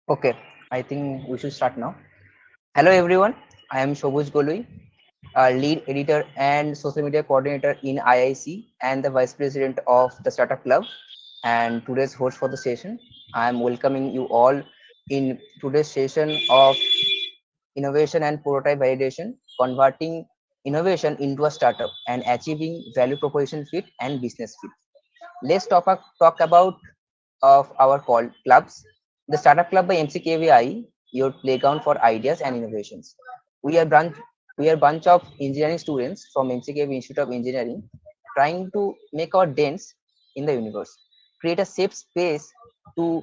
Okay, I think we should start now. Hello everyone, I am Sabuj Golui, lead editor and social media coordinator in IIC and the vice president of the Startup Club and today's host for the session. I am welcoming you all in today's session of innovation and prototype validation, converting innovation into a startup and achieving value proposition fit and business fit. Let's talk about of our call clubs. The Startup Club by MCKVIE, your playground for ideas and innovations. We are branch we are bunch of engineering students from MCKVIE Institute of Engineering trying to make our dents in the universe, create a safe space to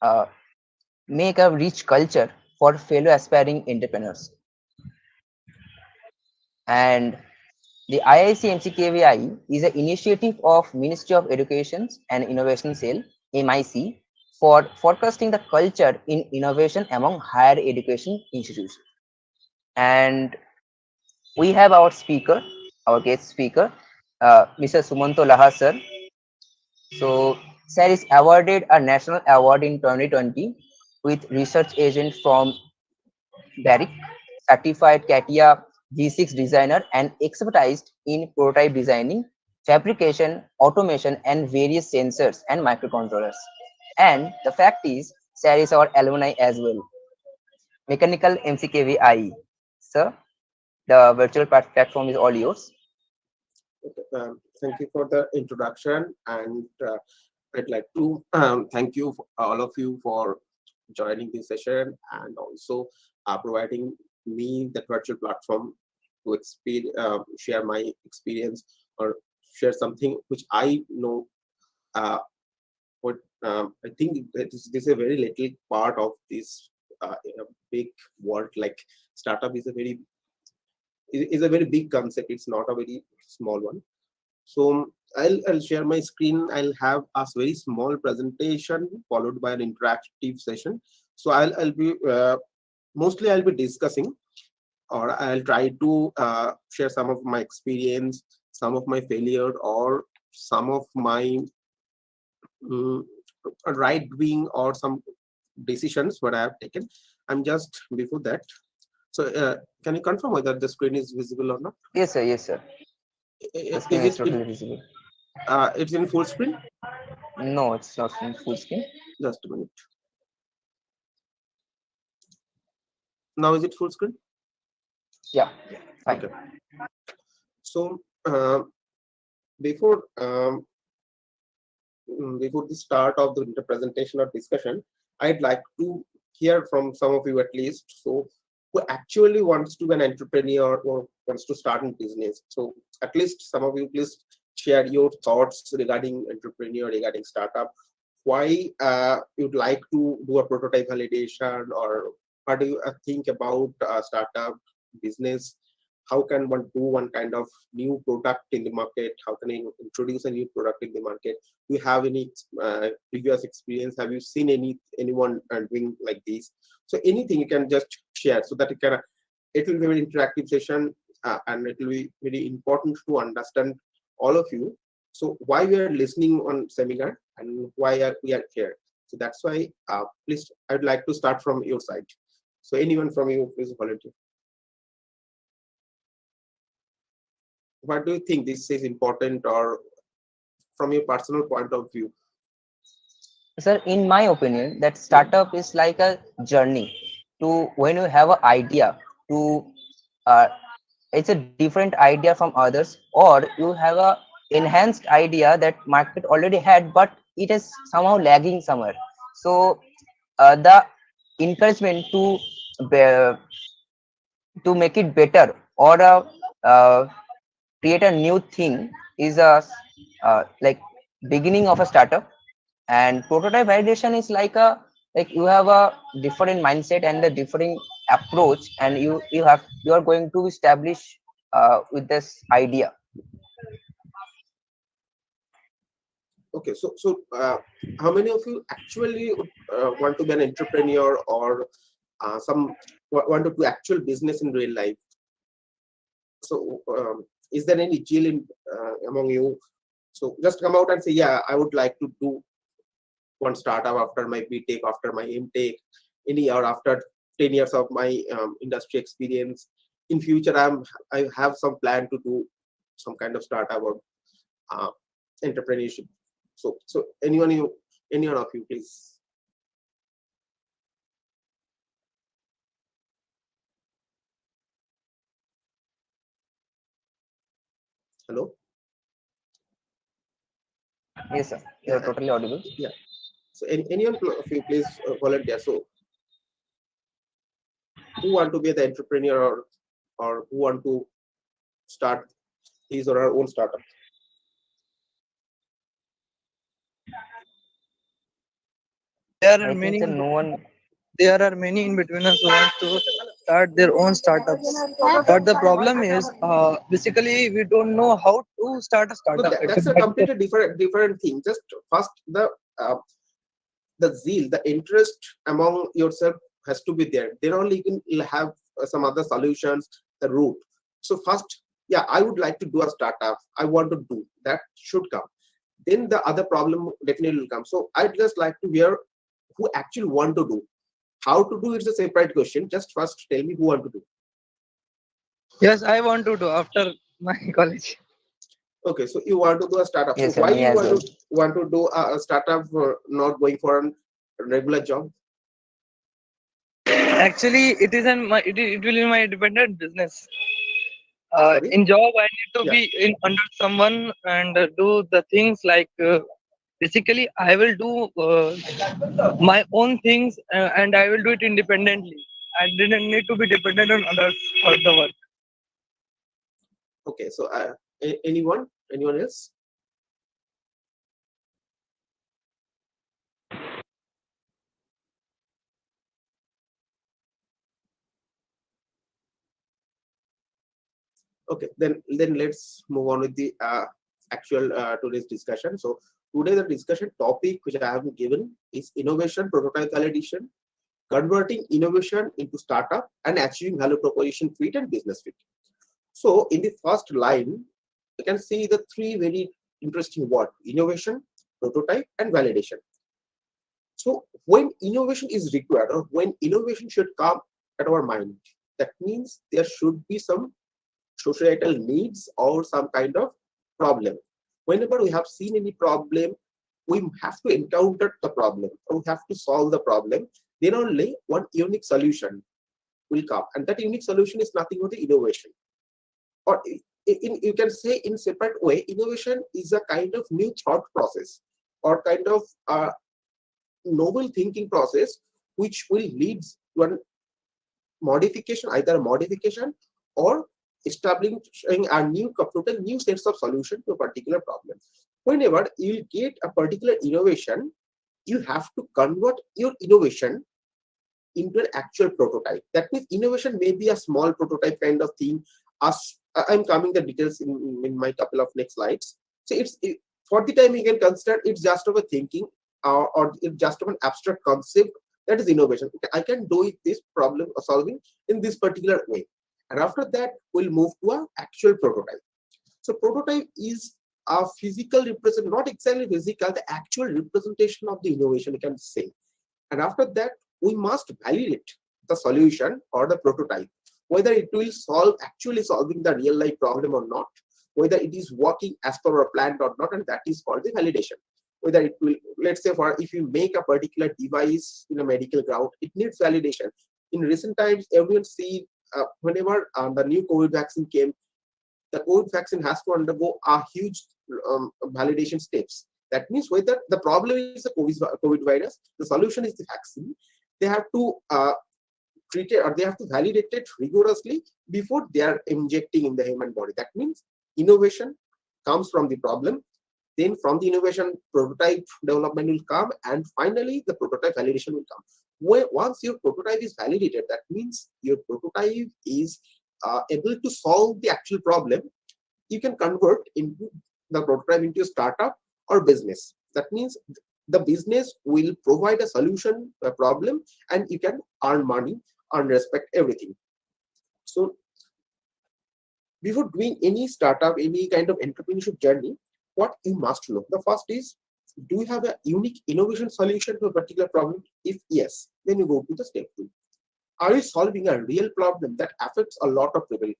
uh, make a rich culture for fellow aspiring entrepreneurs. And the IIC MCKVIE is an initiative of Ministry of Education and Innovation Cell (MIC) for forecasting the culture in innovation among higher education institutions. And we have our guest speaker, Mr. Sumanta Laha sir. So, sir is awarded a national award in 2020 with research agent from BIRAC, certified CATIA V6 designer and expertised in prototype designing, fabrication, automation, and various sensors and microcontrollers. And the fact is, Sir is our alumni as well. Mechanical MCKVIE. Sir, the virtual platform is all yours. Okay, thank you for the introduction, and I'd like to thank you all of you for joining this session and also providing me the virtual platform to share my experience or share something which I know. Uh, what I think that this is a very little part of this big world. Like startup is a very big concept. It's not a very small one. So I'll share my screen. I'll have a very small presentation followed by an interactive session. So I'll be mostly I'll be discussing, or I'll try to share some of my experience, some of my failure, or some of my um, right doing or some decisions what I have taken. I'm just before that. So can you confirm whether the screen is visible or not? Yes, sir. Yes, sir. The screen Is is it totally visible. it's in full screen? No, it's not in full screen. Just a minute. Now is it full screen? Yeah, fine. Okay. So before before the start of the presentation or discussion, I'd like to hear from some of you at least. So who actually wants to be an entrepreneur or wants to start a business. So at least some of you please share your thoughts regarding entrepreneur, regarding startup. Why you'd like to do a prototype validation, or what do you think about startup business? How can one do one kind of new product in the market? How can I introduce a new product in the market? Do you have any previous experience? Have you seen anyone doing like this? So anything you can just share so that it will be a very interactive session, and it will be very important to understand all of you. So why we are listening on seminar and we are here. So that's why please I would like to start from your side. So anyone from you please volunteer. What do you think this is important, or from your personal point of view? Sir, in my opinion, that startup is like a journey to when you have an idea to uh, it's a different idea from others, or you have a enhanced idea that market already had, but it is somehow lagging somewhere. So the encouragement to make it better or uh, create a new thing is a like beginning of a startup. And prototype validation is like you have a different mindset and a different approach, and you are going to establish with this idea. Okay, how many of you actually want to be an entrepreneur, or some want to do actual business in real life? So is there any zeal in among you? So just come out and say, yeah, I would like to do one startup after my BTech, after my MTech, any or after 10 years of my industry experience. In future, I have some plan to do some kind of startup or entrepreneurship. So anyone of you, please. Hello. Yes, sir. You're totally audible. Yeah. So anyone of you, please volunteer. So who want to be the entrepreneur or who want to start his or her own startup? There are I think that many. no one. There are many in betweeners who want to start their own startups. But the problem is, basically, we don't know how to start a No, startup. that's a completely different thing. Just first the zeal, the interest among yourself has to be there. Then only you can have some other solutions, the route. So first, yeah, I would like to do a startup. I want to do that should come. Then the other problem definitely will come. So I'd just like to hear who actually want to do. How to do is a separate question. Just first tell me who want to do. Yes, I want to do after my college. Okay, so you want to do a startup. So Yes, sir. why Me you as well. want to do a startup for not going for a regular job? Actually, it will be my independent business. Sorry. In job, I need to Yeah. be in under someone and do the things like. Basically, I will do my own things and I will do it independently. I didn't need to be dependent on others for the work. Okay. So anyone else? Okay, then let's move on with the actual today's discussion. So today the discussion topic which I have given is innovation, prototype validation, converting innovation into startup, and achieving value proposition fit and business fit. So in the first line, you can see the three very interesting words: innovation, prototype, and validation. So when innovation is required or when innovation should come at our mind, that means there should be some societal needs or some kind of problem. Whenever we have seen any problem, we have to encounter the problem or we have to solve the problem. Then only one unique solution will come, and that unique solution is nothing but the innovation. Or you can say in separate way, innovation is a kind of new thought process or kind of novel thinking process which will lead to a modification, either a modification or establishing a total new sets of solution to a particular problem. Whenever you get a particular innovation, you have to convert your innovation into an actual prototype. That means innovation may be a small prototype kind of thing. As I'm coming the details in my couple of next slides. So for the time you can consider it's just of a thinking or it's just of an abstract concept. That is innovation. Okay, I can do it this problem solving in this particular way. And after that, we'll move to an actual prototype. So prototype is a physical representation, not exactly physical, the actual representation of the innovation, you can say. And after that, we must validate the solution or the prototype, whether it will actually solving the real life problem or not, whether it is working as per our plan or not, and that is called the validation. Whether it will, let's say, for if you make a particular device in a medical ground, it needs validation. In recent times, everyone see whenever the new COVID vaccine came, the COVID vaccine has to undergo a huge validation steps. That means whether the problem is the COVID virus, the solution is the vaccine. They have to treat it or they have to validate it rigorously before they are injecting in the human body. That means innovation comes from the problem. Then from the innovation, prototype development will come, and finally the prototype validation will come. Once your prototype is validated, that means your prototype is able to solve the actual problem. You can convert into the prototype into a startup or business. That means the business will provide a solution, a problem, and you can earn money, earn respect, everything. So before doing any startup, any kind of entrepreneurship journey, what you must know. The first is Do you have a unique innovation solution to a particular problem? If yes, then you go to the step 2. Are you solving a real problem that affects a lot of people?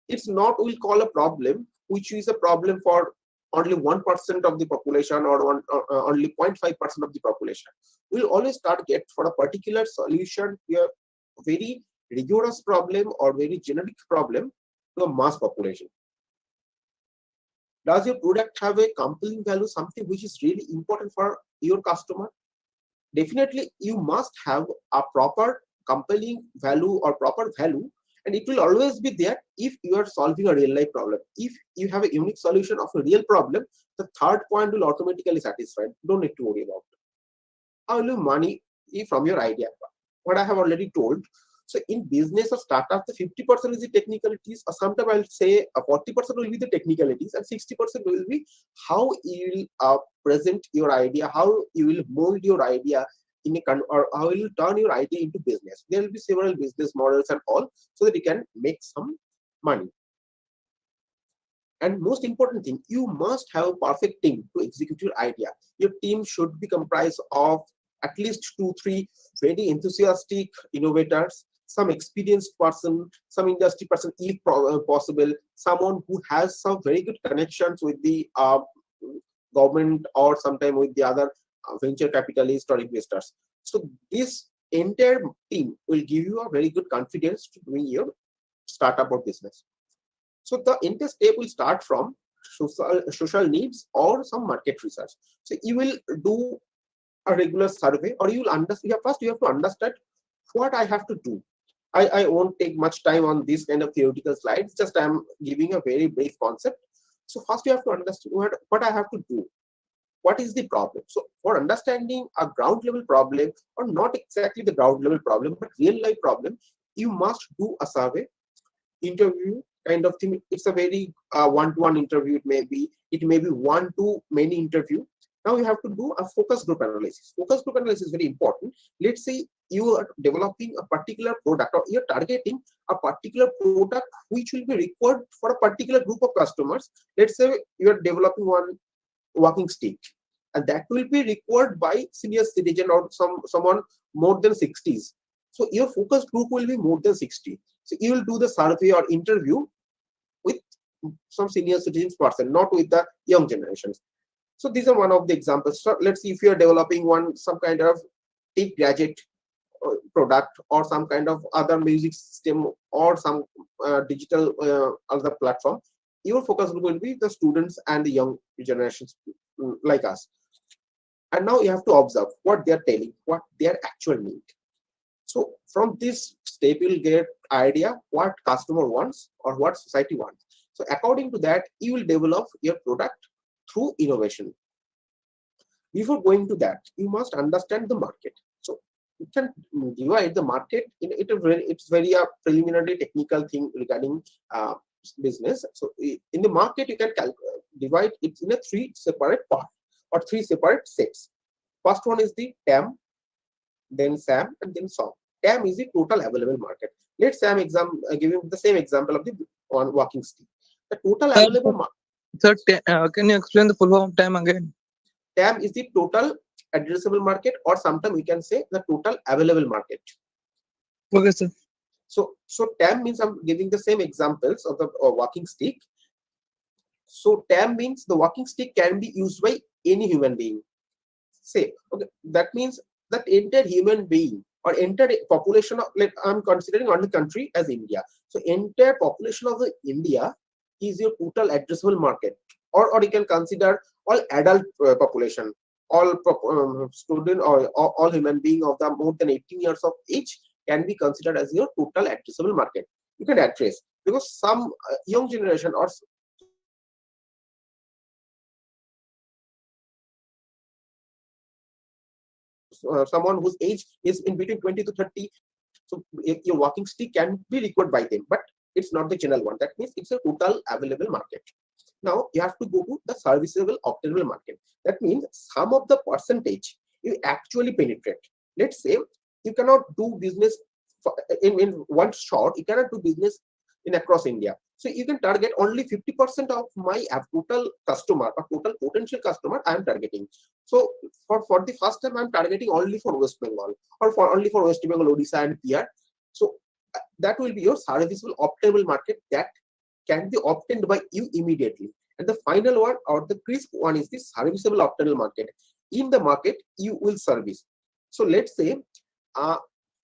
It's not we'll call a problem which is a problem for only 1% of the population or only 0.5% of the population. We'll always target for a particular solution to a very rigorous problem or very generic problem to a mass population. Does your product have a compelling value, something which is really important for your customer? Definitely, you must have a proper compelling value or proper value, and it will always be there if you are solving a real life problem. If you have a unique solution of a real problem, the third point will automatically satisfied. Don't need to worry about it. How will you money from your idea? What I have already told. So in business or startup, the 50% is the technicalities, or sometimes I'll say 40% will be the technicalities, and 60% will be how you will present your idea, how you will mold your idea in a or how you will turn your idea into business. There will be several business models and all, so that you can make some money. And most important thing, you must have a perfect team to execute your idea. Your team should be comprised of at least 2-3 very enthusiastic innovators, some experienced person, some industry person if possible, someone who has some very good connections with the government or sometime with the other venture capitalists or investors. So this entire team will give you a very good confidence to doing your startup or business. So the entire step will start from social needs or some market research. So you will do a regular survey, or you will understand. First, you have to understand what I have to do. I won't take much time on this kind of theoretical slides. Just I'm giving a very brief concept. So first, you have to understand what I have to do. What is the problem? So for understanding a ground level problem, or not exactly the ground level problem, but real life problem, you must do a survey, interview kind of thing. It's a very one-to-one interview. It may be one-to-many interview. Now you have to do a focus group analysis. Focus group analysis is very important. Let's say you are developing a particular product, or you're targeting a particular product which will be required for a particular group of customers. Let's say you are developing one walking stick, and that will be required by senior citizen or someone more than 60s. So your focus group will be more than 60. So you will do the survey or interview with some senior citizens person, not with the young generations. So these are one of the examples. So let's see if you are developing some kind of tech gadget product, or some kind of other music system, or some digital other platform. Your focus group will be the students and the young generations like us. And now you have to observe what they are telling, what their actual need. So from this step, you'll get idea what customer wants or what society wants. So according to that, you will develop your product through innovation. Before going to that, you must understand the market. So you can divide the market it's very preliminary technical thing regarding business. So in the market, you can divide it in a 3 separate parts or 3 separate sets. First one is the TAM, then SAM, and then SOM. TAM is the total available market. Let's say I'm giving the same example of the one walking stick. The total available market. Sir, can you explain the full form of TAM again? TAM is the total addressable market, or sometimes we can say the total available market. Okay, sir. So TAM means, I'm giving the same examples of the walking stick. So TAM means the walking stick can be used by any human being. Say, okay, that means that entire human being or entire population of, I'm considering only country as India. So entire population of the India is your total addressable market, or you can consider all adult population, all student or all human being of the more than 18 years of age can be considered as your total addressable market. You can address, because some young generation or someone whose age is in between 20 to 30, so your walking stick can be required by them, but it's not the general one. That means it's a total available market. Now you have to go to the serviceable obtainable market. That means some of the percentage you actually penetrate. Let's say you cannot do business in one shot. You cannot do business in across India. So you can target only 50% of my total customer or total potential customer I am targeting. So for the first time, I'm targeting only for West Bengal or for only for West Bengal, Odisha and PR. So that will be your serviceable obtainable market that can be obtained by you immediately. And the final one or the crisp one is the serviceable obtainable market. In the market, you will service. So let's say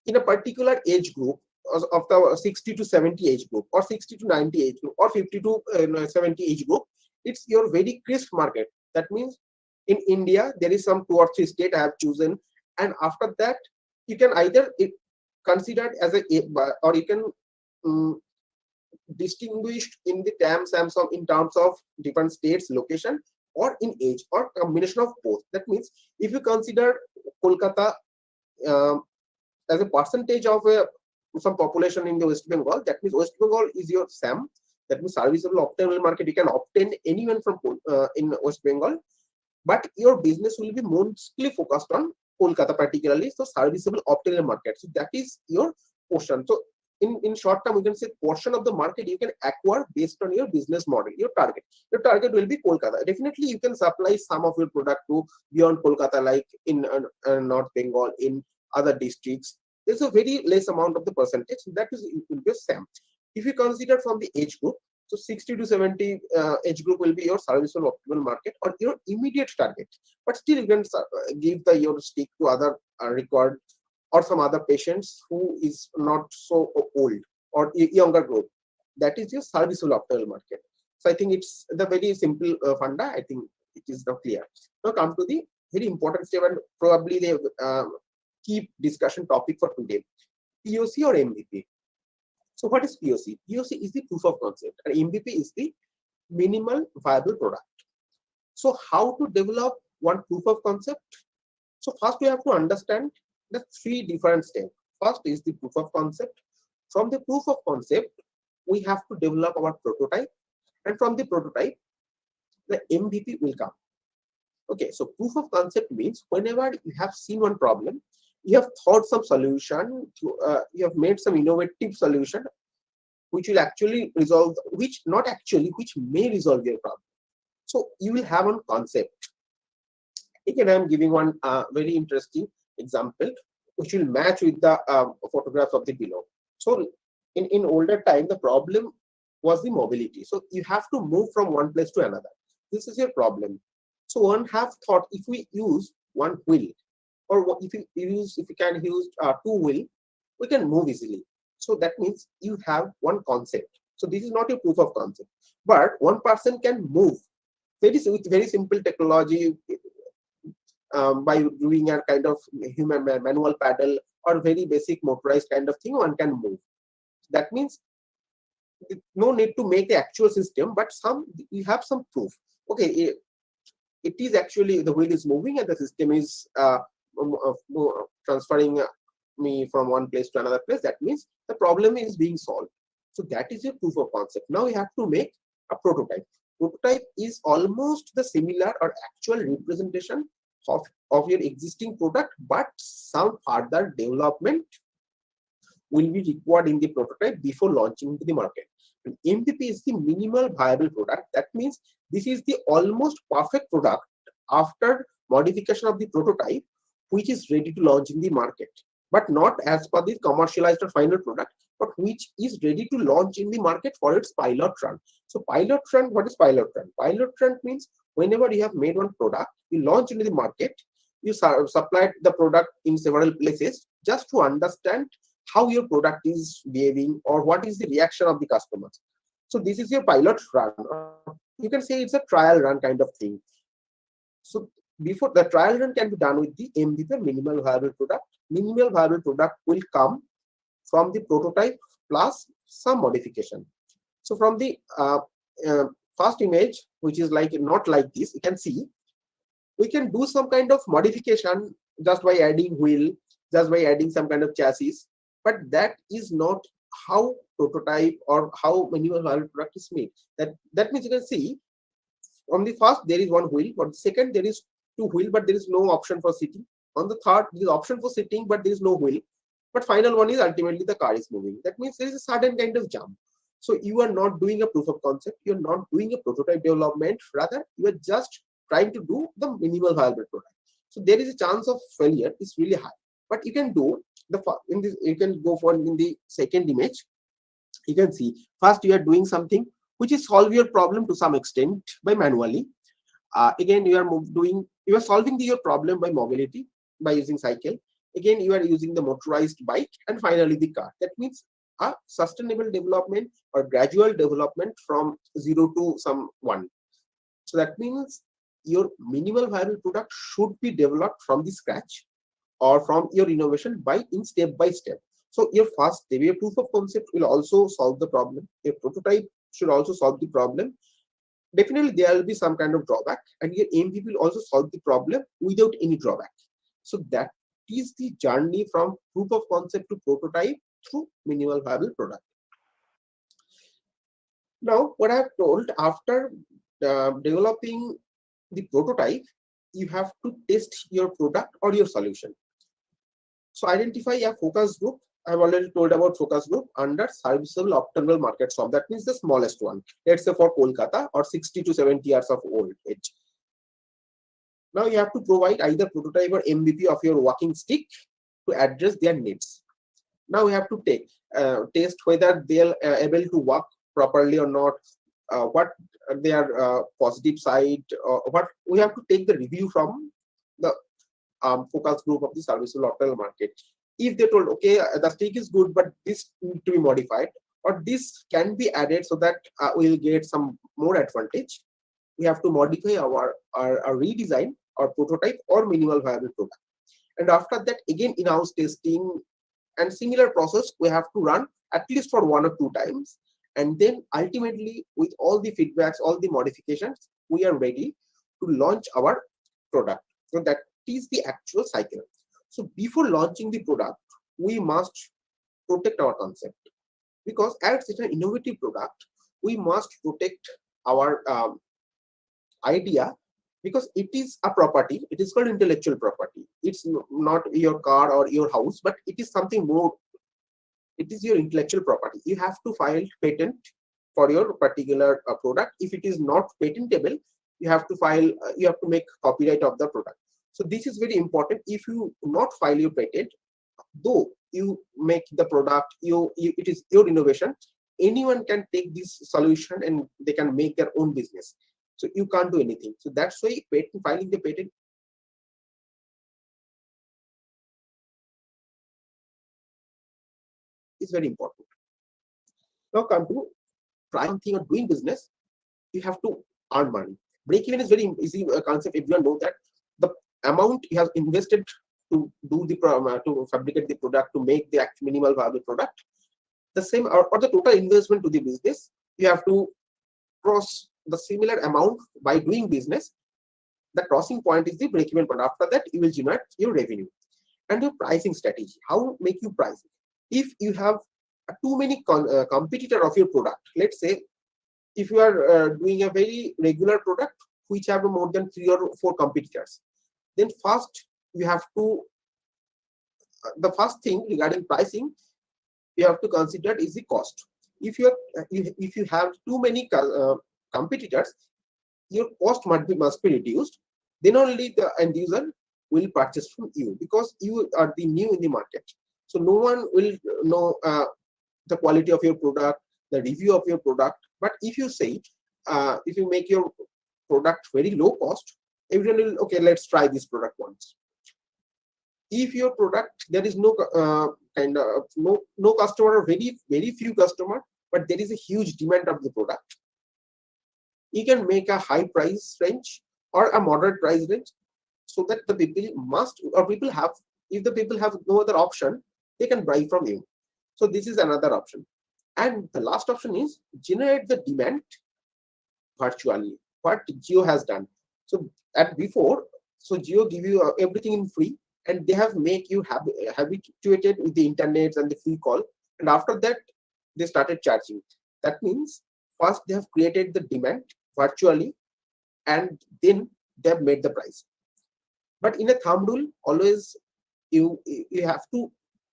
in a particular age group of the 60 to 70 age group or 60 to 90 age group or 50 to 70 age group, it's your very crisp market. That means in India, there is some 2 or 3 states I have chosen. And after that, you can either consider it as a, or you can distinguished in the terms in terms of different states location or in age or combination of both. That means if you consider Kolkata as a percentage of some population in the West Bengal, that means West Bengal is your SAM. That means serviceable obtainable market. You can obtain anyone from in West Bengal, but your business will be mostly focused on Kolkata particularly. So serviceable obtainable market. So that is your portion. So in short term, we can say portion of the market you can acquire based on your business model, your target. Your target will be Kolkata. Definitely, you can supply some of your product to beyond Kolkata, like in North Bengal, in other districts. There's a very less amount of the percentage. That is will be SAM. If you consider from the age group, so 60 to 70 age group will be your serviceable optimal market or your immediate target. But still, you can give your stick to other required or some other patients who is not so old or younger group. That is your serviceable optimal market. So I think it's the very simple funda. I think it is now clear. Now come to the very important step and probably the key discussion topic for today: POC or MVP. So what is POC? POC is the proof of concept and MVP is the minimal viable product. So how to develop one proof of concept? So first we have to understand the 3 different steps. First is the proof of concept. From the proof of concept, we have to develop our prototype, and from the prototype, the MVP will come. Okay, so proof of concept means whenever you have seen one problem, you have thought some solution, you have made some innovative solution which will actually resolve, which may resolve your problem. So you will have one concept. Again, I am giving one very interesting example which will match with the photographs of the below. So in older time, the problem was the mobility. So you have to move from one place to another. This is your problem. So one have thought, if we use one wheel, or if you can use 2 wheel, we can move easily. So that means you have one concept. So this is not a proof of concept, but one person can move with very simple technology by doing a kind of human manual paddle or very basic motorized kind of thing. One can move. That means no need to make the actual system, but you have some proof. Okay, it is actually the wheel is moving and the system is transferring me from one place to another place. That means the problem is being solved. So that is your proof of concept. Now you have to make a prototype. Prototype is almost the similar or actual representation of your existing product, but some further development will be required in the prototype before launching into the market. And MVP is the minimal viable product. That means this is the almost perfect product after modification of the prototype, which is ready to launch in the market, but not as per the commercialized or final product, but which is ready to launch in the market for its pilot run. So pilot run, what is pilot run? Pilot run means whenever you have made one product, you launch into the market, you supply the product in several places just to understand how your product is behaving or what is the reaction of the customers. So this is your pilot run. You can say it's a trial run kind of thing. So before the trial run can be done with the MVP, minimal viable product. Minimal viable product will come from the prototype plus some modification. So from the first image, which is like not like this, you can see we can do some kind of modification just by adding wheel, just by adding some kind of chassis, but that is not how prototype or how minimal viable product is made. That means you can see on the first there is one wheel, on the second there is 2 wheel, but there is no option for sitting. On the third there is option for sitting, but there is no wheel. But final one is ultimately the car is moving. That means there is a sudden kind of jump. So you are not doing a proof of concept, you're not doing a prototype development, rather you are just trying to do the minimal viable product. So there is a chance of failure is really high. But you can do in this, you can go for in the second image. You can see first you are doing something which is solve your problem to some extent by manually. Again you are solving your problem by mobility, by using cycle. Again you are using the motorized bike, and finally the car. That means a sustainable development or gradual development from 0 to some 1. So that means your minimal viable product should be developed from the scratch or from your innovation in step by step. So your first step, your proof of concept will also solve the problem. Your prototype should also solve the problem. Definitely there will be some kind of drawback, and your MVP will also solve the problem without any drawback. So that is the journey from proof of concept to prototype through minimal viable product. Now, what I have told, after developing the prototype, you have to test your product or your solution. So identify a focus group. I've already told about focus group under serviceable optimal market SOM. That means the smallest one. Let's say for Kolkata, or 60 to 70 years of old age. Now you have to provide either prototype or MVP of your walking stick to address their needs. Now we have to test whether they are able to walk properly or not, what their positive side, what we have to take the review from the focus group of the serviceable optimal market. If they told, okay, the stick is good, but this need to be modified, or this can be added so that we'll get some more advantage, we have to modify our redesign or prototype or minimal viable product. And after that, again in-house testing and similar process we have to run at least for 1 or 2 times, and then ultimately with all the feedbacks, all the modifications, we are ready to launch our product. So that is the actual cycle. So before launching the product, we must protect our concept, because as it's an innovative product, we must protect our idea, because it is a property. It is called intellectual property. It's not your car or your house, but it is something more. It is your intellectual property. You have to file patent for your particular product. If it is not patentable, you have to file. You have to make copyright of the product. So this is very important. If you not file your patent, though you make the product, it is your innovation. Anyone can take this solution and they can make their own business. So you can't do anything. So that's why filing the patent is very important. Now come to try something or doing business. You have to earn money. Break even is very easy concept. Everyone knows that the amount you have invested to do the to fabricate the product, to make the minimal viable product, the same or the total investment to the business, you have to cross the similar amount by doing business. The crossing point is the break-even point. After that, you will generate your revenue. And your pricing strategy. How make you price? If you have too many competitor of your product, let's say if you are doing a very regular product which have more than 3 or 4 competitors, then first you have to the first thing regarding pricing you have to consider is the cost. If you have too many competitors, your cost must be reduced. Then only the end user will purchase from you, because you are the new in the market. So no one will know the quality of your product, the review of your product. But if you say, if you make your product very low cost, everyone will, okay, let's try this product once. If your product, there is no no customer or very few customer, but there is a huge demand of the product, you can make a high price range or a moderate price range, so that the people must, or people have, if the people have no other option, they can buy from you. So this is another option. And the last option is generate the demand virtually, what Jio has done. So before, so Jio give you everything in free, and they have make you habituated with the internet and the free call. And after that, they started charging. That means first they have created the demand virtually, and then they have made the price. But in a thumb rule, always you have to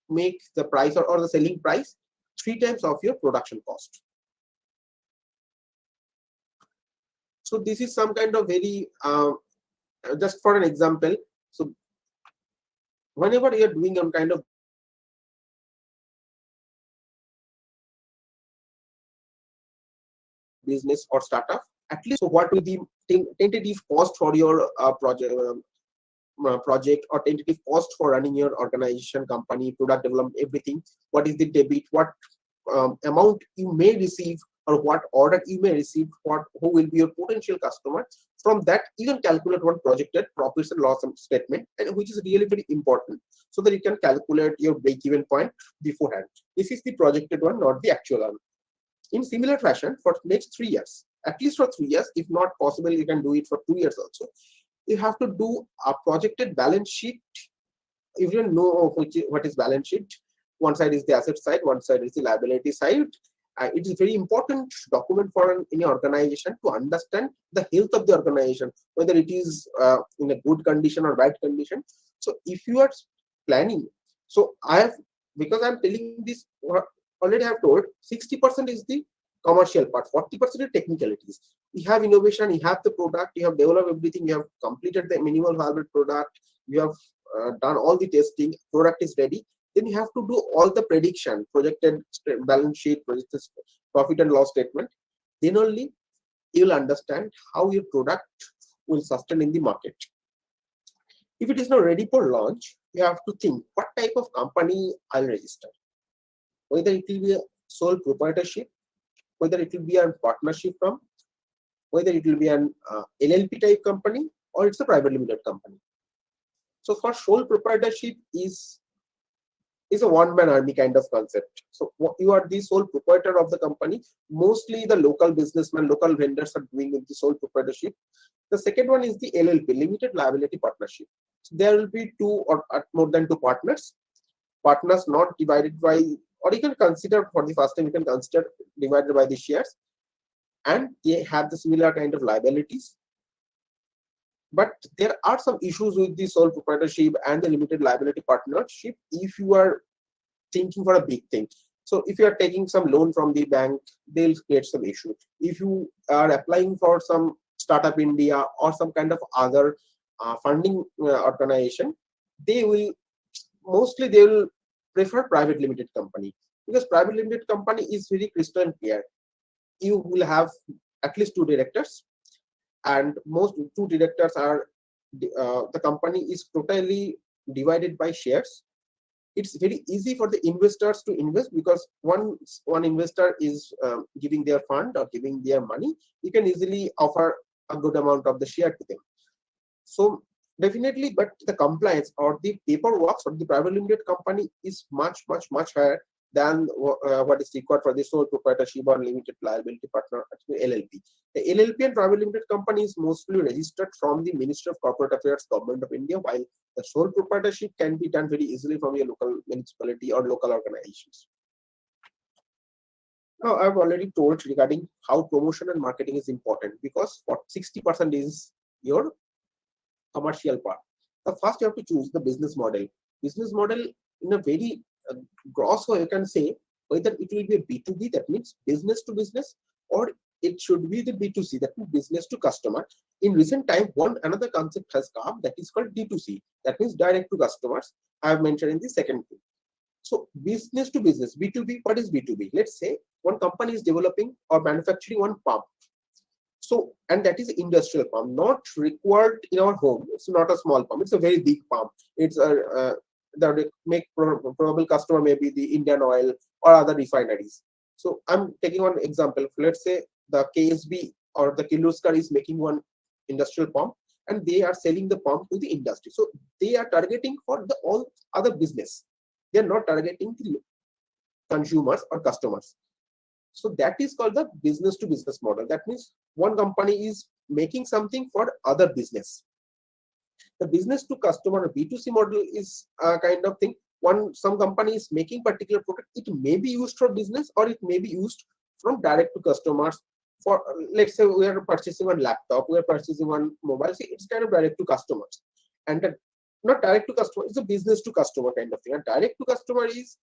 make the price or the selling price 3 times of your production cost. So this is some kind of very, just for an example, so whenever you're doing some kind of business or startup, at least so what will be tentative cost for your project or tentative cost for running your organization, company, product development, everything. What is the debit, what amount you may receive, or what order you may receive, who will be your potential customer. From that you can calculate one projected profits and loss statement, and which is really very important, so that you can calculate your break-even point beforehand. This is the projected one, not the actual one. In similar fashion, for next 3 years, at least for 3 years, if not possible you can do it for 2 years also, you have to do a projected balance sheet. If you know what is balance sheet, one side is the asset side, one side is the liability side. It is very important document for any organization to understand the health of the organization, whether it is in a good condition or bad condition. So if you are planning, so because I'm telling this already, I have told 60% is the commercial part, 40% is technicalities. You have innovation, you have the product, you have developed everything, you have completed the minimal viable product, you have done all the testing, product is ready. Then you have to do all the prediction, projected balance sheet, projected profit and loss statement. Then only you will understand how your product will sustain in the market. If it is not ready for launch, you have to think what type of company I'll register. Whether it will be a sole proprietorship, whether it will be a partnership firm, whether it will be an LLP type company, or it's a private limited company. So for sole proprietorship is a one-man army kind of concept. So you are the sole proprietor of the company. Mostly the local businessmen, local vendors are doing with the sole proprietorship. The second one is the LLP, limited liability partnership. So there will be 2 or more than 2 partners. Partners not divided by, or you can consider for the first time, you can consider divided by the shares, and they have the similar kind of liabilities. But there are some issues with the sole proprietorship and the limited liability partnership if you are thinking for a big thing. So if you are taking some loan from the bank, they'll create some issue. If you are applying for some Startup India or some kind of other funding organization, they will prefer private limited company, because private limited company is very crystal clear. You will have at least 2 directors, and most 2 directors are the company is totally divided by shares. It's very easy for the investors to invest, because one investor is giving their fund or giving their money, you can easily offer a good amount of the share to them. So definitely, but the compliance or the paperwork for the private limited company is much higher than what is required for the sole proprietorship or limited liability partner, LLP. The LLP and private limited company is mostly registered from the Ministry of Corporate Affairs, Government of India, while the sole proprietorship can be done very easily from your local municipality or local organizations. Now, I've already told regarding how promotion and marketing is important, because 60% is your commercial part. The first you have to choose the business model. Business model in a very gross way, you can say whether it will be a B2B, that means business to business, or it should be the B2C, that means business to customer. In recent time, another concept has come, that is called D2C, that means direct to customers. I have mentioned in the second thing. So business to business, B2B. What is B2B? Let's say one company is developing or manufacturing one pump. So, and that is industrial pump, not required in our home. It's not a small pump, it's a very big pump. It's the probable customer may be the Indian Oil or other refineries. So I'm taking one example. Let's say the KSB or the Kirloskar is making one industrial pump, and they are selling the pump to the industry. So they are targeting for the all other business. They are not targeting the consumers or customers. So that is called the business to business model. That means one company is making something for other business. The business to customer B2C model is a kind of thing. Some company is making particular product. It may be used for business, or it may be used from direct to customers. For let's say we are purchasing one laptop, we are purchasing one mobile. See, it's kind of direct to customers, and not direct to customer. It's a business to customer kind of thing. And direct to customer is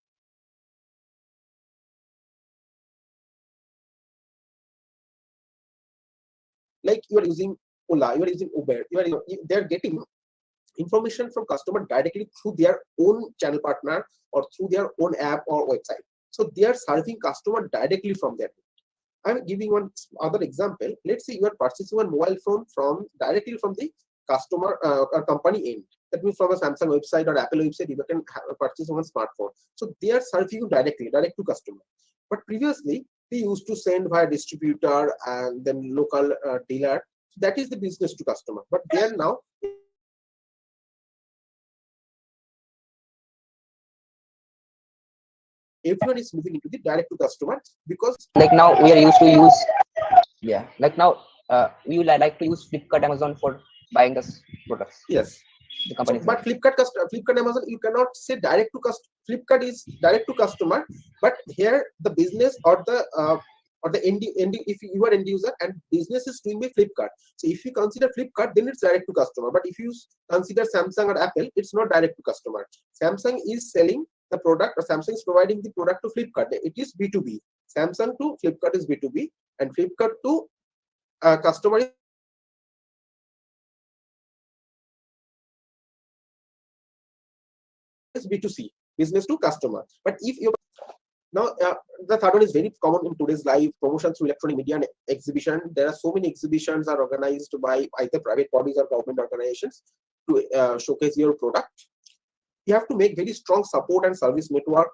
like you are using Ola, you are using Uber, they are getting information from customer directly through their own channel partner or through their own app or website. So they are serving customer directly from there. I'm giving one other example. Let's say you are purchasing one mobile phone from directly from the customer or company end. That means from a Samsung website or Apple website, you can purchase one smartphone. So they are serving you directly, direct to customer. But previously, they used to send via distributor and then local dealer. So that is the business to customer. But they are now everyone is moving into the direct to customer because like now we are used to use, yeah, like now we like to use Flipkart, Amazon for buying the products. yes. The company. So, but Flipkart, Amazon, you cannot say direct to customer. Flipkart is direct to customer, but here the business or the end if you are end user and business is doing by Flipkart. So if you consider Flipkart, then it's direct to customer. But if you consider Samsung or Apple, it's not direct to customer. Samsung is selling the product, or Samsung is providing the product to Flipkart. It is B2B. Samsung to Flipkart is B2B, and Flipkart to customer is B2C, business to customer. But if you now the third one is very common in today's life, promotions through electronic media and exhibition. There are so many exhibitions are organized by either private bodies or government organizations to showcase your product. You have to make very strong support and service network,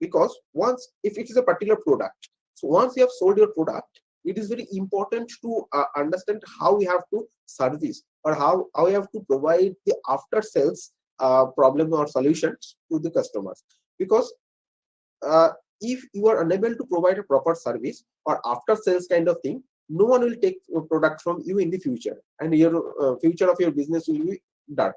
because once if it is a particular product, so once you have sold your product, it is very important to understand how we have to service or how we have to provide the after sales problem or solutions to the customers. Because if you are unable to provide a proper service or after sales kind of thing, no one will take a product from you in the future, and your future of your business will be dark.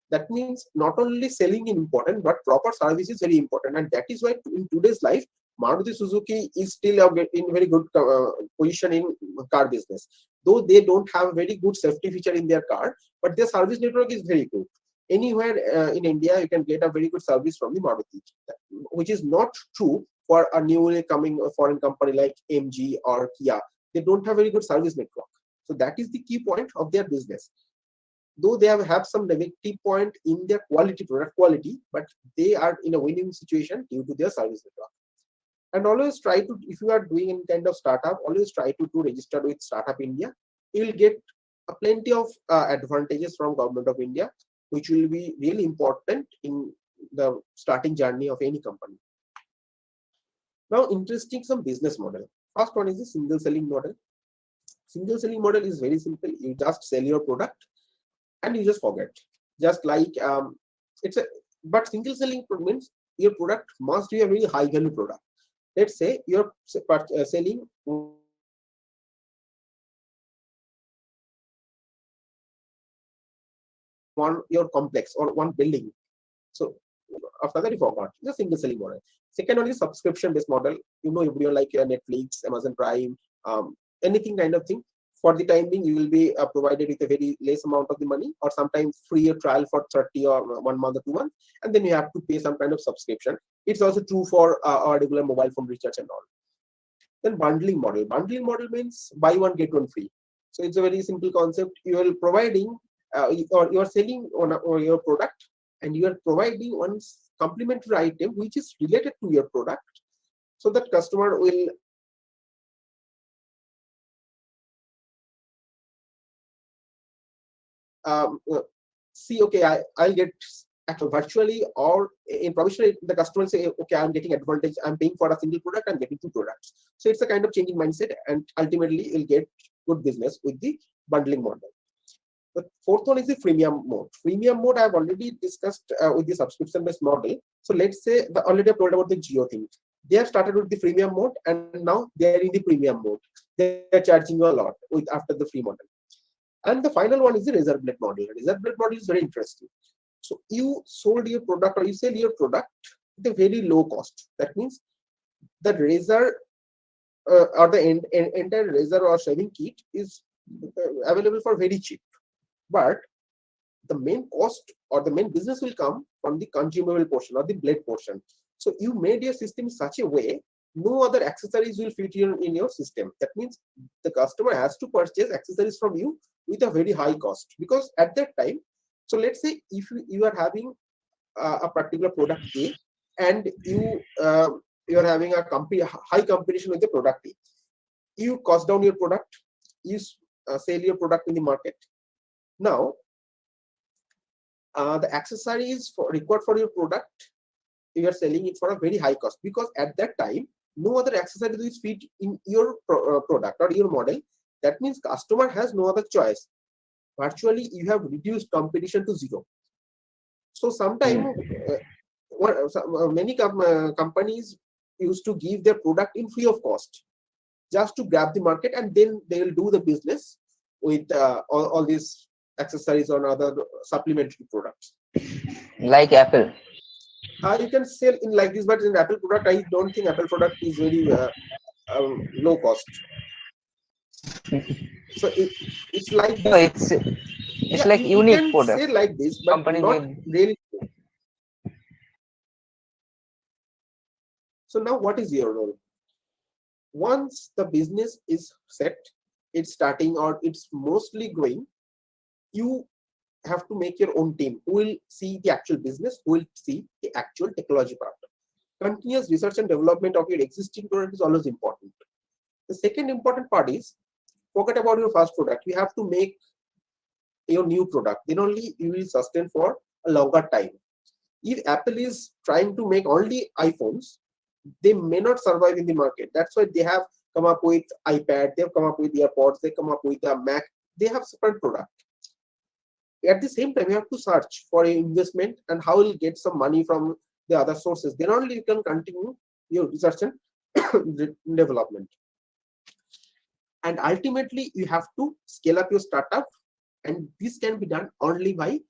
That means not only selling is important, but proper service is very important. And that is why in today's life, Maruti Suzuki is still in very good position in car business. Though they don't have very good safety feature in their car, but their service network is very good. Anywhere in India, you can get a very good service from the Maruti, which is not true for a newly coming foreign company like MG or Kia. They don't have very good service network. So that is the key point of their business. Though they have some negative point in their product quality, but they are in a winning situation due to their service network. And always try to, if you are doing any kind of startup, always try to register with Startup India. You will get plenty of advantages from Government of India, which will be really important in the starting journey of any company. Now, interesting some business model. First one is the single selling model. Single selling model is very simple. You just sell your product and you just forget. Just like but single selling means your product must be a very high value product. Let's say you're selling your complex or one building. So after that you forgot. It's a single selling model. Second one is subscription based model. You know, you're like Netflix, Amazon Prime, anything kind of thing. For the time being, you will be provided with a very less amount of the money, or sometimes free trial for 30 or 1 month or 2 months, and then you have to pay some kind of subscription. It's also true for our regular mobile phone recharge and all. Then bundling model. Bundling model means buy one get one free. So it's a very simple concept. You are providing or you are selling on your product, and you are providing one complementary item which is related to your product, so that customer will see, okay, I'll get virtually or in provisionally, the customer will say, okay, I'm getting advantage, I'm paying for a single product, I'm getting 2 products. So it's a kind of changing mindset, and ultimately you'll get good business with the bundling model. The fourth one is the freemium mode. Freemium mode I've already discussed with the subscription based model. So let's say already I've told about the Geo thing. They have started with the freemium mode, and now they are in the premium mode. They're charging you a lot after the free model. And the final one is the razor blade model. Razor blade model is very interesting. So you sold your product, or you sell your product at a very low cost. That means the razor or the entire razor or shaving kit is available for very cheap. But the main cost or the main business will come from the consumable portion or the blade portion. So you made your system in such a way no other accessories will fit in your system. That means the customer has to purchase accessories from you with a very high cost, because at that time, so let's say if you are having a particular product A, and you are having a high competition with the product A, you cost down your product, you sell your product in the market. Now the accessories required for your product, you are selling it for a very high cost, because at that time no other accessories will fit in your product or your model. That means customer has no other choice. Virtually you have reduced competition to zero. So sometimes many companies used to give their product in free of cost just to grab the market, and then they will do the business with all these accessories or other supplementary products. Like Apple. You can sell in like this, but in Apple product, I don't think Apple product is very low cost. So it's like No, this. it's like you unique can product. say like this, but Company not made. really. So now what is your role? Once the business is set, it's starting or it's mostly growing, you have to make your own team who will see the actual business, who will see the actual technology part. Continuous research and development of your existing product is always important. The second important part is, forget about your first product. You have to make your new product. Then only you will sustain for a longer time. If Apple is trying to make only iPhones, they may not survive in the market. That's why they have come up with iPad, they've come up with AirPods, they come up with a Mac. They have separate product. At the same time, you have to search for an investment and how you'll get some money from the other sources. Then only you can continue your research and development. And ultimately, you have to scale up your startup, and this can be done only by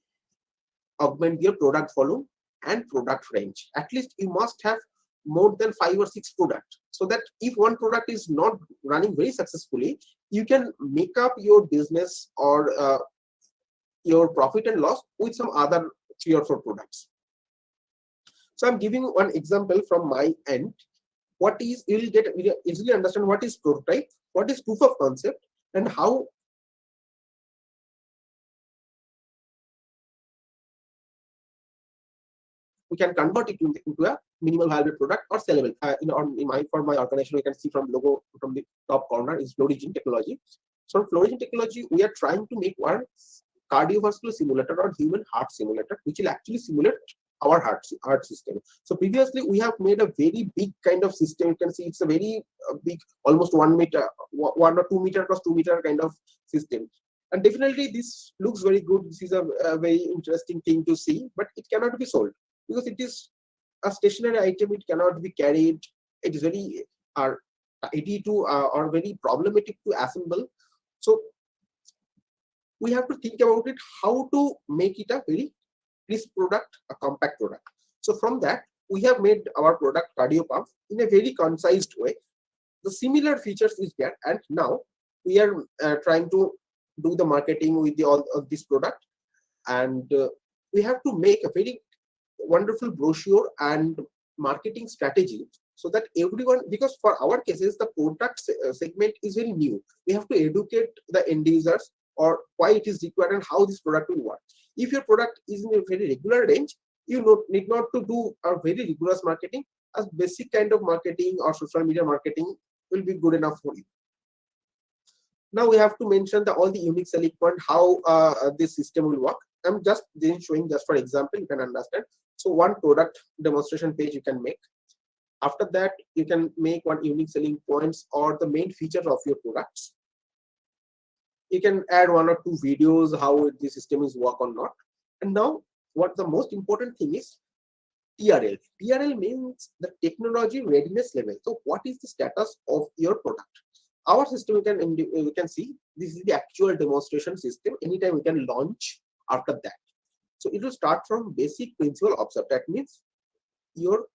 augment your product volume and product range. At least you must have more than 5 or 6 products, so that if one product is not running very successfully, you can make up your business or your profit and loss with some other 3 or 4 products. So I'm giving one example from my end. What is, you will easily understand what is prototype, what is proof of concept, and how we can convert it into a minimal viable product or sellable. For my organization, you can see from logo from the top corner is Florigin Technology. So Florigin Technology, we are trying to make one cardiovascular simulator or human heart simulator, which will actually simulate our heart system. So previously we have made a very big kind of system. You can see it's a very big, almost 1 meter, 1 or 2 meter plus 2 meter kind of system. And definitely this looks very good. This is a very interesting thing to see, but it cannot be sold because it is a stationary item. It cannot be carried. It is very or very problematic to assemble. So we have to think about it, how to make it a very crisp product, a compact product. So from that, we have made our product cardio pump in a very concise way. The similar features is there, and now we are trying to do the marketing with all of this product, and we have to make a very wonderful brochure and marketing strategy so that everyone, because for our cases the product segment is very new, we have to educate the end users or why it is required and how this product will work. If your product is in a very regular range, you need not to do a very rigorous marketing. As basic kind of marketing or social media marketing will be good enough for you. Now we have to mention all the unique selling point, how this system will work. I'm just showing just for example, you can understand. So one product demonstration page you can make. After that, you can make one unique selling points or the main features of your products. You can add 1 or 2 videos how the system is work or not. And now what the most important thing is TRL. TRL means the technology readiness level. So what is the status of your product? Our system, you can see this is the actual demonstration system. Anytime we can launch after that. So it will start from basic principle observe. That means you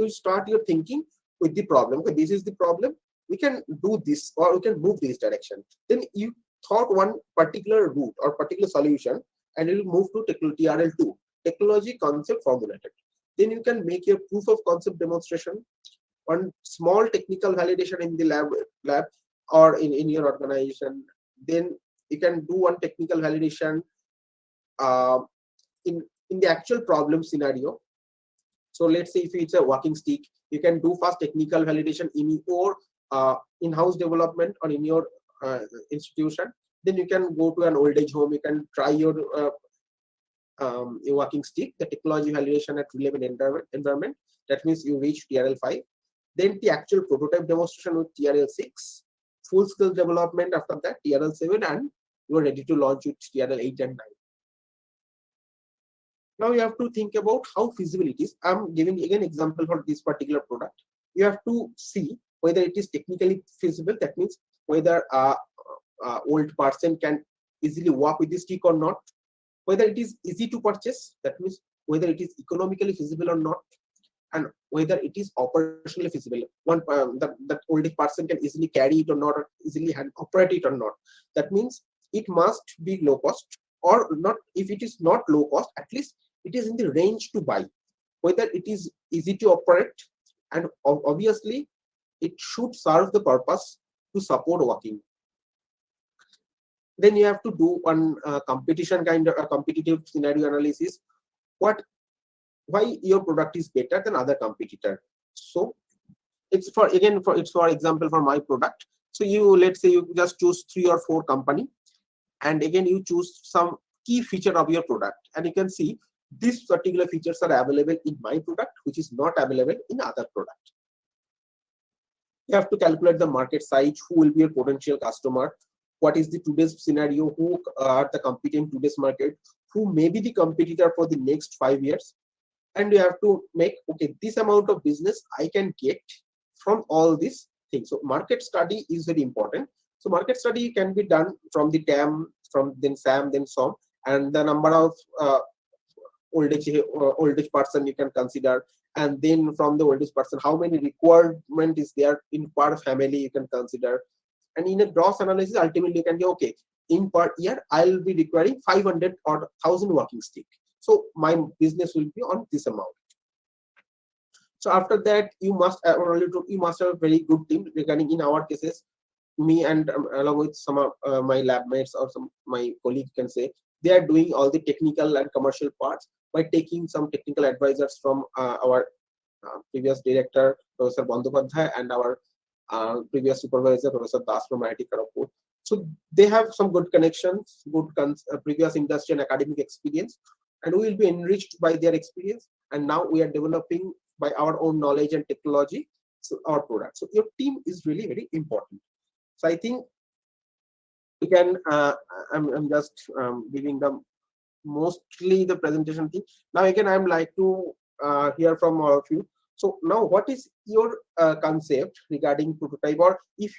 start your thinking with the problem. Okay, this is the problem. We can do this, or we can move this direction. Then you thought one particular route or particular solution, and you will move to TRL2, technology concept formulated. Then you can make your proof of concept demonstration, one small technical validation in the lab or in your organization. Then you can do one technical validation uh, in the actual problem scenario. So let's say if it's a walking stick, you can do first technical validation in your in-house development or in your institution. Then you can go to an old age home. You can try your walking stick, the technology validation at relevant environment. That means you reach TRL 5. Then the actual prototype demonstration with TRL 6. Full scale development after that, TRL 7, and you are ready to launch with TRL 8 and 9. Now you have to think about how feasible it is. I'm giving again example for this particular product. You have to see whether it is technically feasible. That means whether old person can easily work with this stick or not. Whether it is easy to purchase. That means whether it is economically feasible or not, and whether it is operationally feasible. That old person can easily carry it or not, or easily operate it or not. That means it must be low cost or not. If it is not low cost, at least it is in the range to buy. Whether it is easy to operate, and obviously it should serve the purpose to support working. Then you have to do one competition kind of a competitive scenario analysis. Why your product is better than other competitor. So it's for example for my product. So let's say you just choose 3 or 4 company, and again you choose some key feature of your product, and you can see these particular features are available in my product, which is not available in other product. You have to calculate the market size, who will be a potential customer, what is the today's scenario, who are the competing in today's market, who may be the competitor for the next 5 years. And you have to make, okay, this amount of business I can get from all these things. So market study is very important. So market study can be done from the TAM, from then SAM, then SOM, and the number of old age person you can consider, and then from the old age person how many requirement is there in per family you can consider, and in a gross analysis ultimately you can go, okay, in per year I'll be requiring 500 or 1000 walking stick, so my business will be on this amount. So after that you must have a very good team. Regarding in our cases, me and along with some of my lab mates or some my colleagues can say, they are doing all the technical and commercial parts by taking some technical advisors from our previous director, Professor Bandyopadhyay, and our previous supervisor, Professor Das from IIT Kharagpur. So they have some good connections, good previous industry and academic experience, and we will be enriched by their experience. And now we are developing by our own knowledge and technology our product. So your team is really very important. So I think we can. I'm just giving them mostly the presentation thing. Now again, I'm like to hear from all of you. So now, what is your concept regarding prototype, or if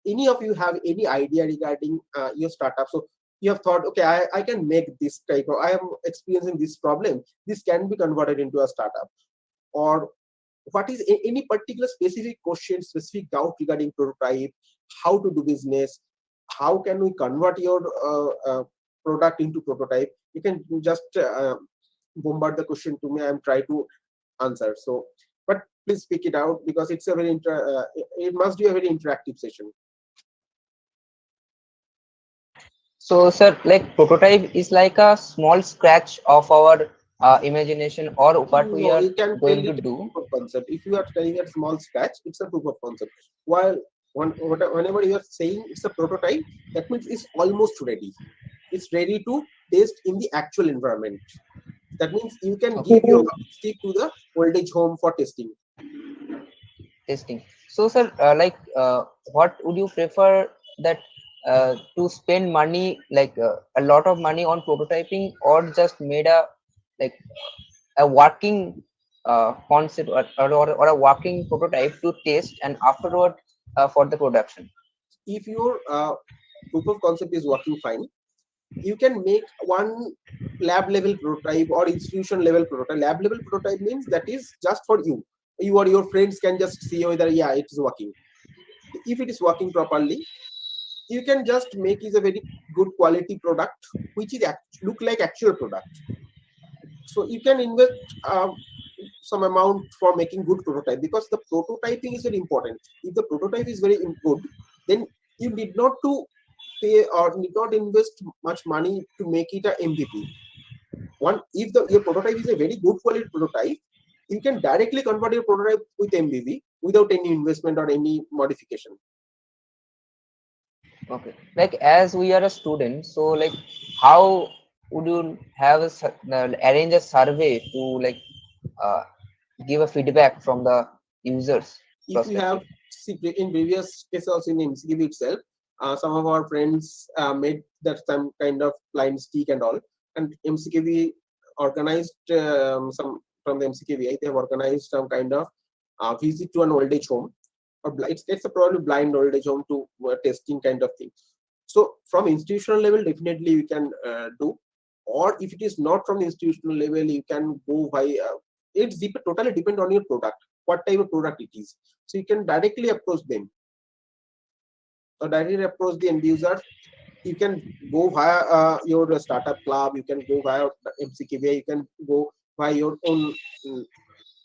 any of you have any idea regarding your startup? So you have thought, okay, I can make this type, or I am experiencing this problem. This can be converted into a startup, or what is any particular specific question, specific doubt regarding prototype, how to do business, how can we convert your product into prototype? You can just bombard the question to me. I'm trying to answer. So, but please speak it out, because it's a very it must be a very interactive session. So, sir, like prototype is like a small scratch of our imagination, or what we are you can going tell to it do. Proof of concept. If you are telling a small scratch, it's a proof of concept. While whenever you are saying it's a prototype, that means it's almost ready. It's ready to test in the actual environment. That means you can give your stick to the old age home for testing. Testing. So, sir, what would you prefer, that to spend money, like a lot of money on prototyping, or just made a working concept, or a working prototype to test, and afterward for the production? If your proof of concept is working fine, you can make one lab level prototype or institution level prototype. Lab level prototype means that is just for you. You or your friends can just see whether it is working. If it is working properly, you can just make it a very good quality product, which is look like actual product. So you can invest some amount for making good prototype, because the prototyping is very important. If the prototype is very good, then you need not to pay or need not invest much money to make it a MVP. If your prototype is a very good quality prototype, you can directly convert your prototype with MVP without any investment or any modification. Okay, like as we are a student, so like how would you have arrange a survey to like uh, give a feedback from the users If you have perspective? in previous cases in MCKVIE itself, some of our friends made that some kind of blind stick and all, and MCKVIE organized some from the MCKVIE, they have organized some kind of visit to an old age home, or it's a probably blind old age home to testing kind of thing. So from institutional level, definitely you can do, or if it is not from the institutional level, you can go by. It's totally depend on your product, what type of product it is. So you can directly approach them, or directly approach the end users. You can go via your startup club. You can go via MCKVIE. You can go via your own.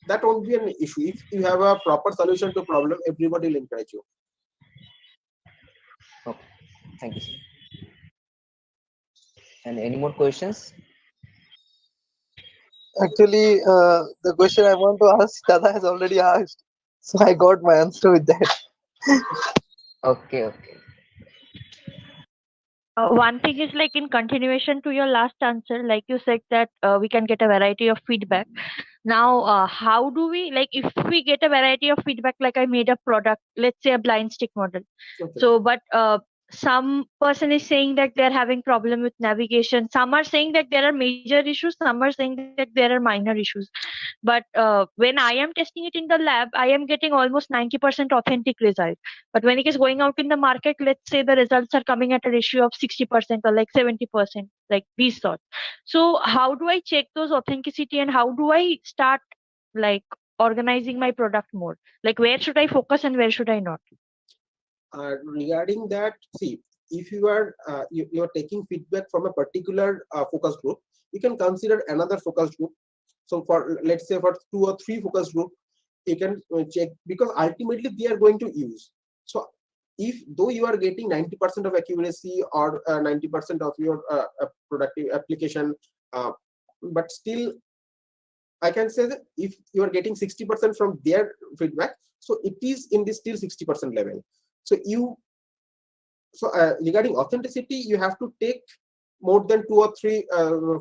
That won't be an issue. If you have a proper solution to problem, everybody will encourage you. Okay, thank you, sir. And any more questions? Actually, the question I want to ask, Dada has already asked, so I got my answer with that. Okay, okay. One thing is like in continuation to your last answer, like you said that we can get a variety of feedback. Now, how do we, like, if we get a variety of feedback, like I made a product, let's say a blind stick model. Okay. So, but some person is saying that they're having problem with navigation. Some are saying that there are major issues. Some are saying that there are minor issues. But when I am testing it in the lab, I am getting almost 90% authentic result. But when it is going out in the market, let's say the results are coming at a ratio of 60% or like 70%, like these sorts. So how do I check those authenticity, and how do I start like organizing my product more? Like where should I focus and where should I not? Regarding that, see, if you are you're taking feedback from a particular focus group, you can consider another focus group. So for, let's say, for 2 or 3 focus group, you can check, because ultimately they are going to use. So if though you are getting 90% of accuracy or 90% of your productive application, but still I can say that if you are getting 60% from their feedback, so it is in this still 60% level. So regarding authenticity, you have to take more than 2 or 3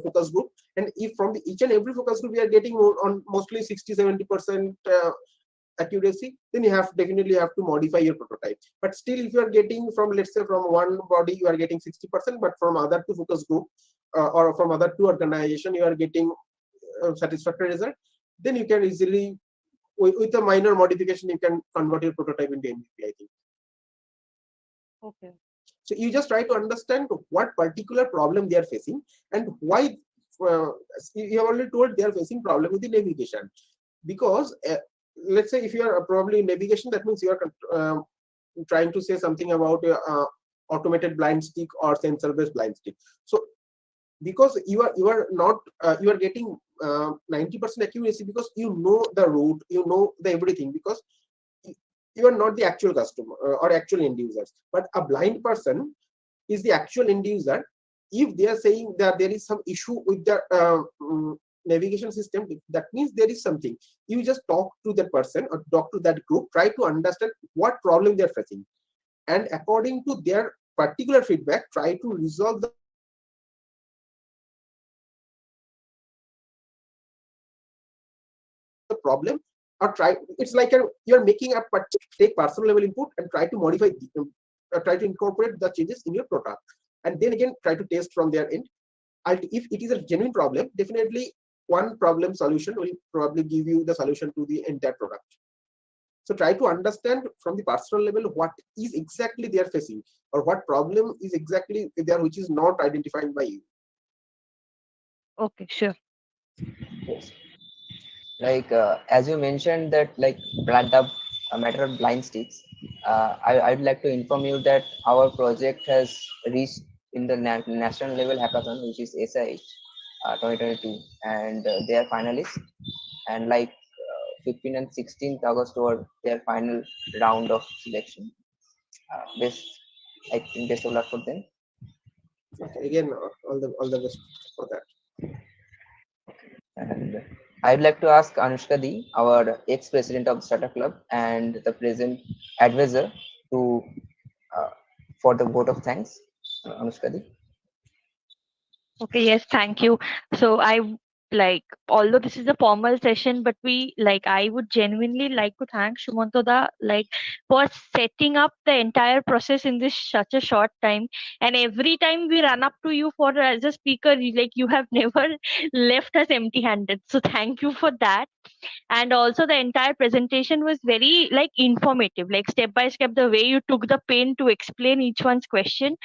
focus group, and if from each and every focus group we are getting on mostly 60-70% accuracy, then you definitely have to modify your prototype. But still, if you are getting from, let's say, from one body you are getting 60%, but from other 2 focus group or from other 2 organization you are getting satisfactory result, then you can easily, with a minor modification, you can convert your prototype into MVP, I think. Okay. So you just try to understand what particular problem they are facing and why. You have already told they are facing problem with the navigation, because let's say if you are probably in navigation, that means you are trying to say something about automated blind stick or sensor based blind stick. So because you are not you are getting 90% accuracy, because you know the route, you know the everything, because you are not the actual customer or actual end users, but a blind person is the actual end user. If they are saying that there is some issue with the navigation system, that means there is something. You just talk to that person or talk to that group, try to understand what problem they are facing, and according to their particular feedback, try to resolve the problem or try to incorporate the changes in your problem. Or try, it's like you are making a take personal level input and try to modify try to incorporate the changes in your product, and then again try to test from their end. If it is a genuine problem, definitely one problem solution will probably give you the solution to the entire product. So try to understand from the personal level what is exactly they are facing, or what problem is exactly there which is not identified by you. Okay, sure. Yes. Like as you mentioned that like the matter of blind sticks, I'd like to inform you that our project has reached in the national level hackathon, which is SIH 2022, and they are finalists. And like 15th and 16th August toward their final round of selection. I think best of luck for them. Okay, again, all the best for that. And I'd like to ask Anushka Di, our ex-president of the Startup Club and the present advisor, to for the vote of thanks. Anushka Di. Okay, yes, thank you. So although this is a formal session, but I would genuinely like to thank Sumanta for setting up the entire process in this such a short time. And every time we run up to you for as a speaker, you have never left us empty-handed. So thank you for that. And also the entire presentation was very informative, step by step, the way you took the pain to explain each one's question.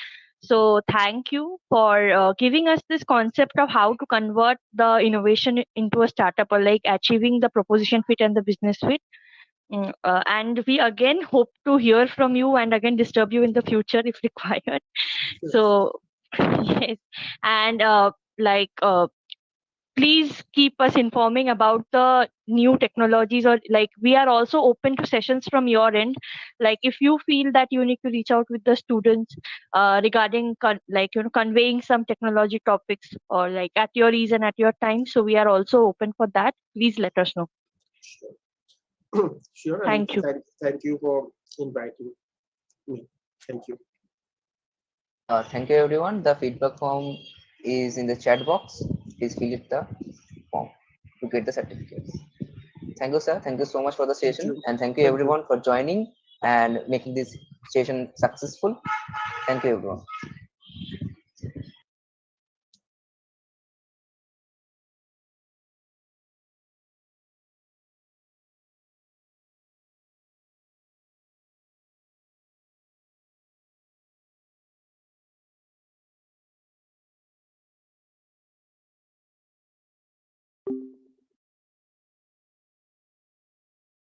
So thank you for giving us this concept of how to convert the innovation into a startup, or achieving the proposition fit and the business fit. And we again hope to hear from you and again disturb you in the future if required. Sure. So yes, and please keep us informing about the new technologies, or we are also open to sessions from your end. If you feel that you need to reach out with the students regarding conveying some technology topics, or at your ease and at your time, so we are also open for that. Please let us know. Sure. Sure. Thank you. Thank you for inviting me. Thank you. Thank you, everyone. The feedback form is in the chat box. Please fill it the form to get the certificates. Thank you, sir. Thank you so much for the session, and thank you everyone for joining and making this session successful. Thank you, everyone.